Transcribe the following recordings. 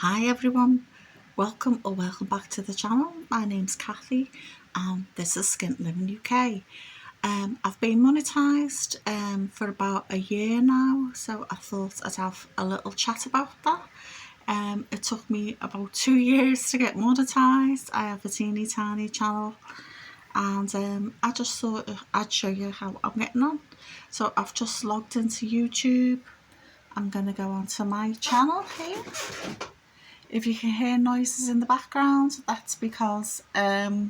Hi everyone, welcome back to the channel. My name's Kathy and this is Skint Living UK. I've been monetized for about a year now, so I thought I'd have a little chat about that. It took me about 2 years to get monetized. I have a teeny tiny channel and I just thought I'd show you how I'm getting on. So I've just logged into YouTube. I'm going to go onto my channel here. If you can hear noises in the background, that's because my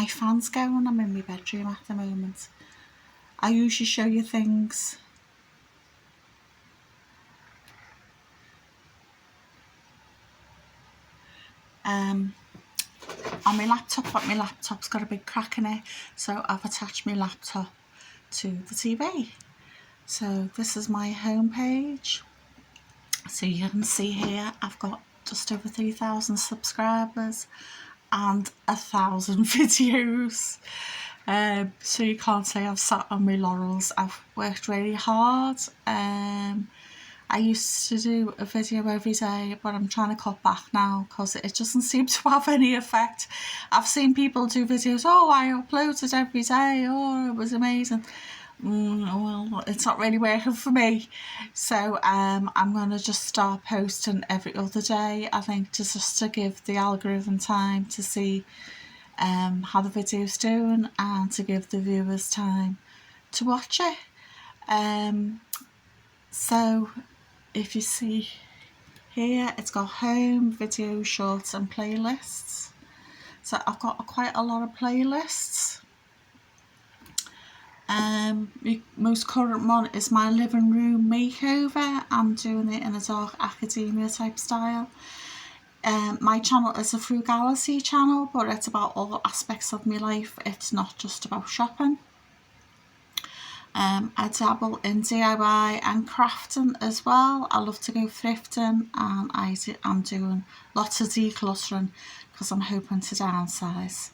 fan's going. I'm in my bedroom at the moment. I usually show you things on my laptop, but my laptop's got a big crack in it, so I've attached my laptop to the TV. So this is my home page. So you can see here I've got just over 3,000 subscribers and 1,000 videos. So you can't say I've sat on my laurels. I've worked really hard. I used to do a video every day, but I'm trying to cut back now because it doesn't seem to have any effect. I've seen people do videos, oh, I uploaded every day, oh, it was amazing. Well, it's not really working for me, so I'm going to just start posting every other day, I think, just to give the algorithm time to see how the video's doing and to give the viewers time to watch it. So if you see here, it's got home, video, shorts and playlists. So I've got quite a lot of playlists. The most current one is my living room makeover. I'm doing it in a dark academia type style. My channel is a frugality channel, but it's about all aspects of my life. It's not just about shopping. I dabble in DIY and crafting as well. I love to go thrifting, and I'm doing lots of decluttering because I'm hoping to downsize.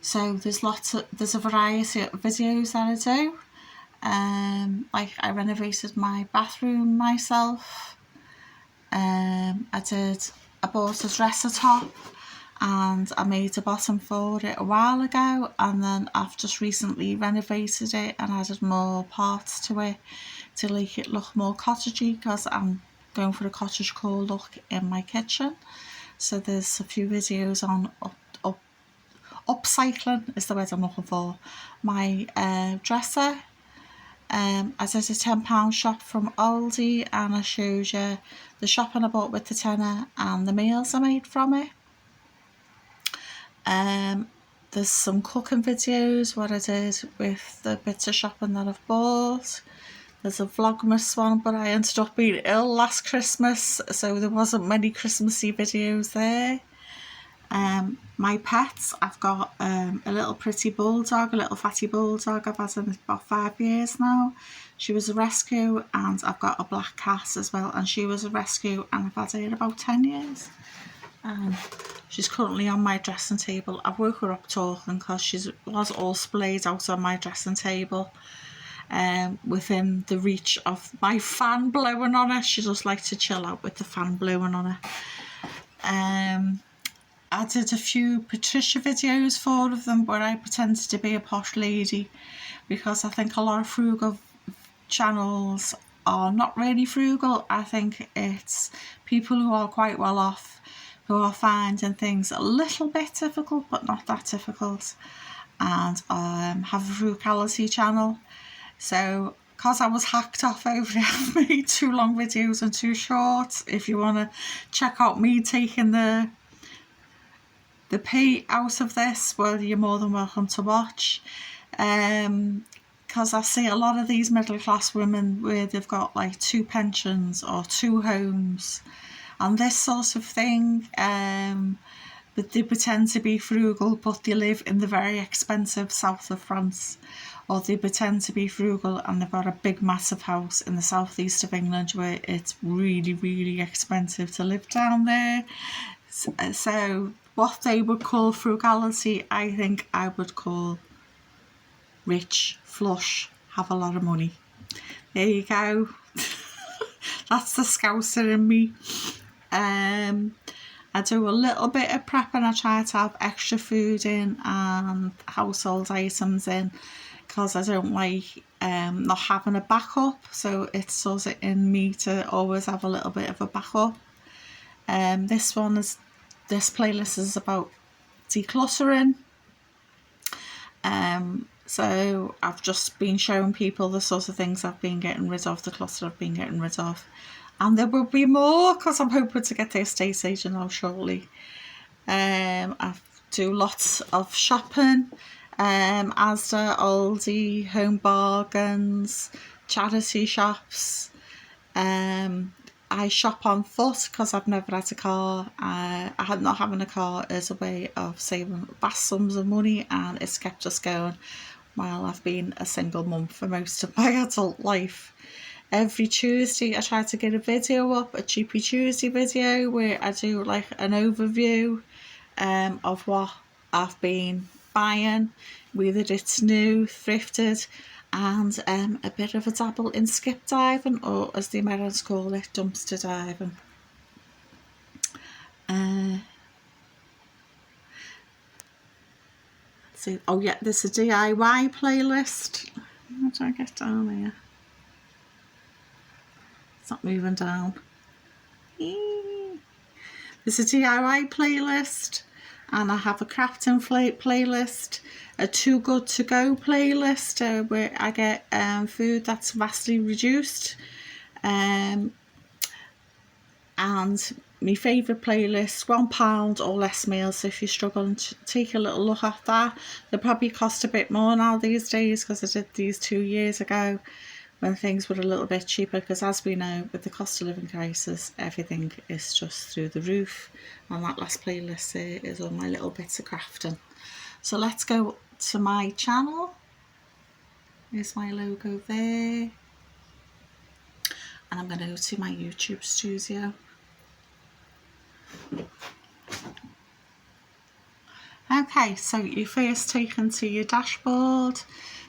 So there's a variety of videos that I do. Like I renovated my bathroom myself. I bought a dresser top and I made a bottom for it a while ago, and then I've just recently renovated it and added more parts to it to make it look more cottagey, because I'm going for a cottagecore look in my kitchen. So there's a few videos on upcycling is the word I'm looking for. My dresser. I did a £10 shop from Aldi and I showed you the shopping I bought with the tenner and the meals I made from it. There's some cooking videos, what I did with the bits of shopping that I've bought. There's a Vlogmas one, but I ended up being ill last Christmas, so there wasn't many Christmassy videos there. My pets, I've got a little pretty bulldog, a little fatty bulldog. I've had her about 5 years now. She was a rescue, and I've got a black cat as well, and she was a rescue, and I've had her about 10 years. She's currently on my dressing table. I woke her up talking because she was all splayed out on my dressing table, within the reach of my fan blowing on her. She just likes to chill out with the fan blowing on her. I did a few Patricia videos, 4 of them, where I pretended to be a posh lady, because I think a lot of frugal channels are not really frugal. I think it's people who are quite well off who are finding things a little bit difficult, but not that difficult, and have a frugality channel. So because I was hacked off over it, I've made 2 long videos and 2 short. If you want to check out me taking the pay out of this, well, you're more than welcome to watch. Because I see a lot of these middle class women where they've got like 2 pensions or 2 homes and this sort of thing, but they pretend to be frugal, but they live in the very expensive south of France, or they pretend to be frugal and they've got a big massive house in the southeast of England where it's really, really expensive to live down there. So what they would call frugality, I think I would call rich, flush, have a lot of money. There you go. That's the Scouser in me. I do a little bit of prep and I try to have extra food in and household items in, because I don't like not having a backup, so it does it in me to always have a little bit of a backup. This playlist is about decluttering. So I've just been showing people the sort of things I've been getting rid of, the clutter I've been getting rid of. And there will be more, because I'm hoping to get the estate agent out shortly. I do lots of shopping. Asda, Aldi, Home Bargains, charity shops. I shop on foot because I've never had a car. Not having a car is a way of saving vast sums of money, and it's kept us going while I've been a single mum for most of my adult life. Every Tuesday I try to get a video up, a Cheapy Tuesday video, where I do like an overview of what I've been buying, whether it's new, thrifted, and a bit of a dabble in skip diving, or as the Americans call it, dumpster diving. Let's see. Oh yeah, there's a DIY playlist. How do I get down here? It's not moving down. There's a DIY playlist, and I have a crafting playlist, a Too Good To Go playlist where I get food that's vastly reduced, and my favourite playlist, £1 or less meals. So if you're struggling, to take a little look at that. They probably cost a bit more now these days, because I did these 2 years ago when things were a little bit cheaper, because as we know, with the cost of living crisis, everything is just through the roof. And that last playlist is all my little bits of crafting. So let's go to my channel. There's my logo there, and I'm going to go to my YouTube studio. Okay, so you're first taken to your dashboard.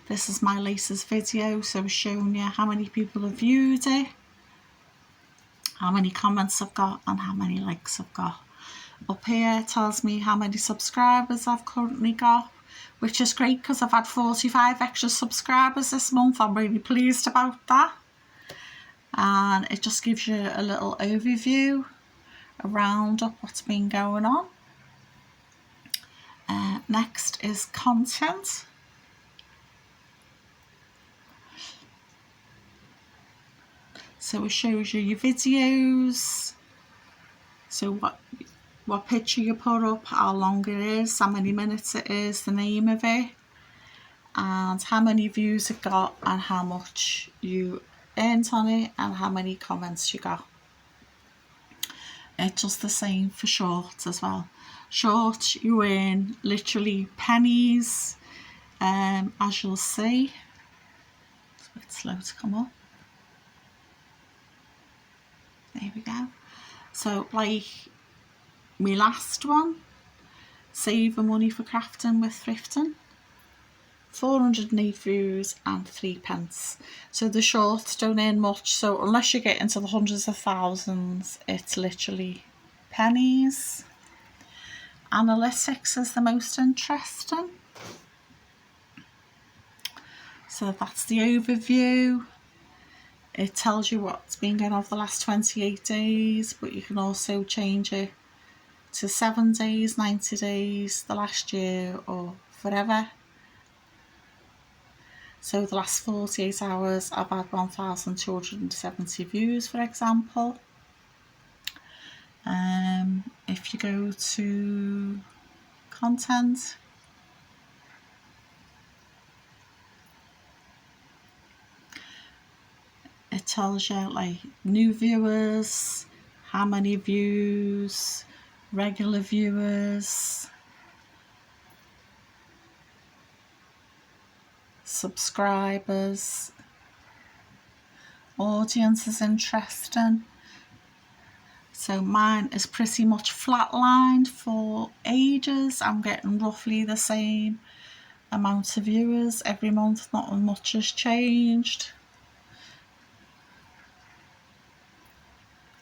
This is my latest video, so it's showing you how many people have viewed it, how many comments I've got, and how many likes I've got. Up here it tells me how many subscribers I've currently got, which is great because I've had 45 extra subscribers this month. I'm really pleased about that. And it just gives you a little overview, a roundup what's been going on. Next is content. So it shows you your videos, so what picture you put up, how long it is, how many minutes it is, the name of it, and how many views it got, and how much you earned on it, and how many comments you got. It's just the same for shorts as well. Shorts, you earn literally pennies, as you'll see. It's a bit slow to come up. There we go. So like my last one, saving money for crafting with thrifting, 408 views and 3p. So the shorts don't earn much, so unless you get into the hundreds of thousands, it's literally pennies. Analytics is the most interesting. So that's the overview. It tells you what's been going on for the last 28 days, but you can also change it to 7 days, 90 days, the last year, or forever. So the last 48 hours I've had 1,270 views, for example. If you go to content, it tells you like new viewers, how many views, regular viewers, subscribers, audience is interesting. So mine is pretty much flatlined for ages. I'm getting roughly the same amount of viewers every month, not much has changed.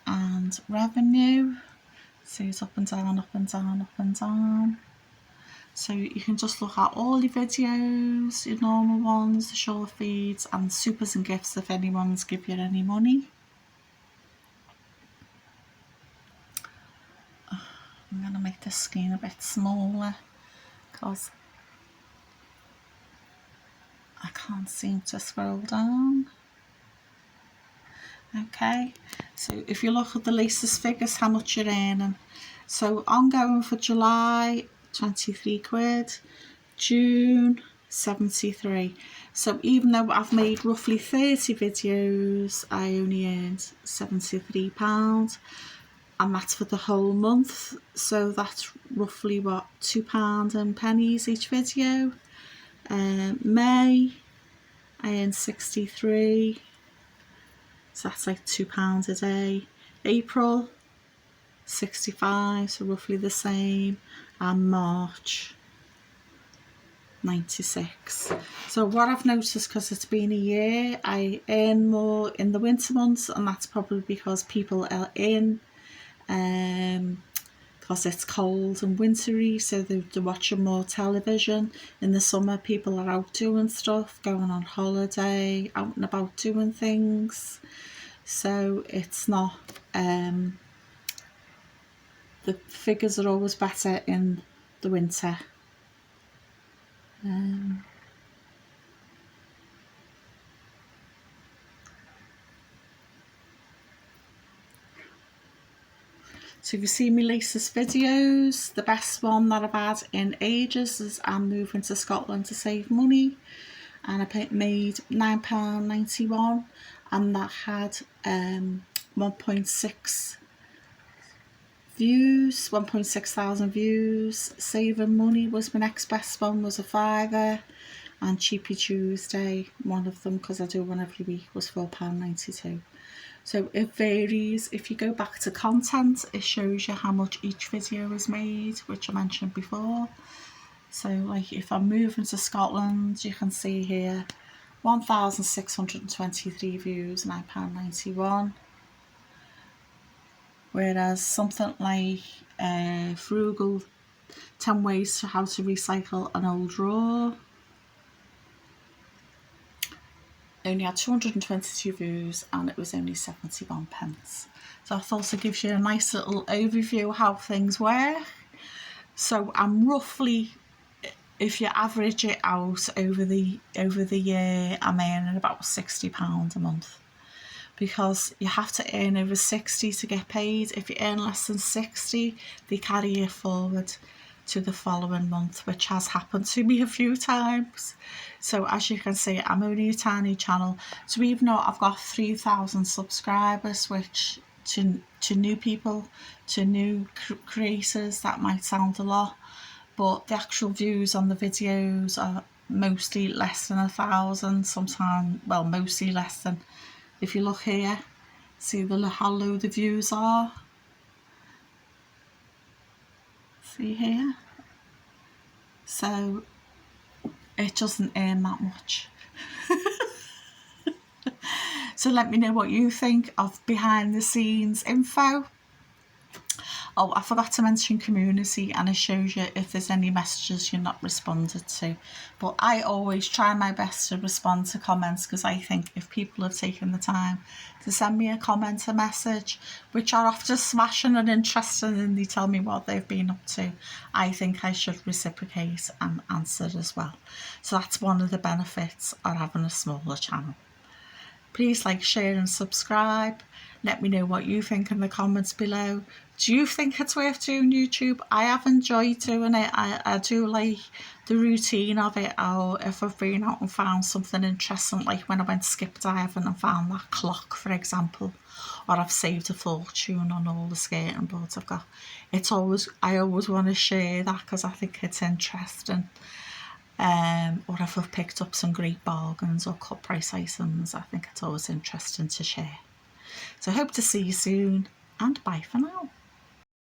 And and revenue. See, it's up and down, up and down, up and down. So you can just look at all your videos, your normal ones, the short feeds, and supers and gifts if anyone's give you any money. I'm going to make this screen a bit smaller because I can't seem to scroll down. Okay, so if you look at the latest figures, how much you're earning. So ongoing for July, 23 quid, June, 73. So even though I've made roughly 30 videos, I only earned £73, and that's for the whole month. So that's roughly what, £2 and pennies each video. May, I earned 63. So that's like £2 a day. April, 65, so roughly the same. And March, 96. So what I've noticed, because it's been a year, I earn more in the winter months, and that's probably because people are in, because it's cold and wintry, so they're watching more television. In the summer, people are out doing stuff, going on holiday, out and about doing things. So it's not, the figures are always better in the winter. So if you see my latest videos, the best one that I've had in ages is I'm moving to Scotland to save money, and I made £9.91, and that had 1.6 views, 1.6 thousand views. Saving money was my next best one, was a £5, and Cheapy Tuesday, one of them, because I do one every week, was £4.92. So it varies. If you go back to content, it shows you how much each video is made, which I mentioned before. So like if I'm moving to Scotland, you can see here 1,623 views, £9.91. Whereas something like Frugal 10 Ways to How to Recycle an Old Drawer only had 222 views, and it was only 71 pence. So I thought it gives you a nice little overview how things work. So I'm roughly, if you average it out over the year, I'm earning about £60 a month, because you have to earn over 60 to get paid. If you earn less than 60, they carry you forward to the following month, which has happened to me a few times. So as you can see, I'm only a tiny channel. So even though I've got 3,000 subscribers, which to new people, to new creators, that might sound a lot, but the actual views on the videos are mostly less than 1,000, sometimes, well, mostly less than. If you look here, see how low the views are. See here? So it doesn't earn that much. So let me know what you think of behind the scenes info. Oh, I forgot to mention community, and it shows you if there's any messages you're not responded to. But I always try my best to respond to comments, because I think if people have taken the time to send me a comment, a message, which are often smashing and interesting, and they tell me what they've been up to, I think I should reciprocate and answer as well. So that's one of the benefits of having a smaller channel. Please like, share and subscribe. Let me know what you think in the comments below. Do you think it's worth doing YouTube? I have enjoyed doing it. I do like the routine of it. Or if I've been out and found something interesting, like when I went skip diving and found that clock, for example, or I've saved a fortune on all the skating boards I've got. I always want to share that, because I think it's interesting. Or if I've picked up some great bargains or cut price items, I think it's always interesting to share. So I hope to see you soon, and bye for now.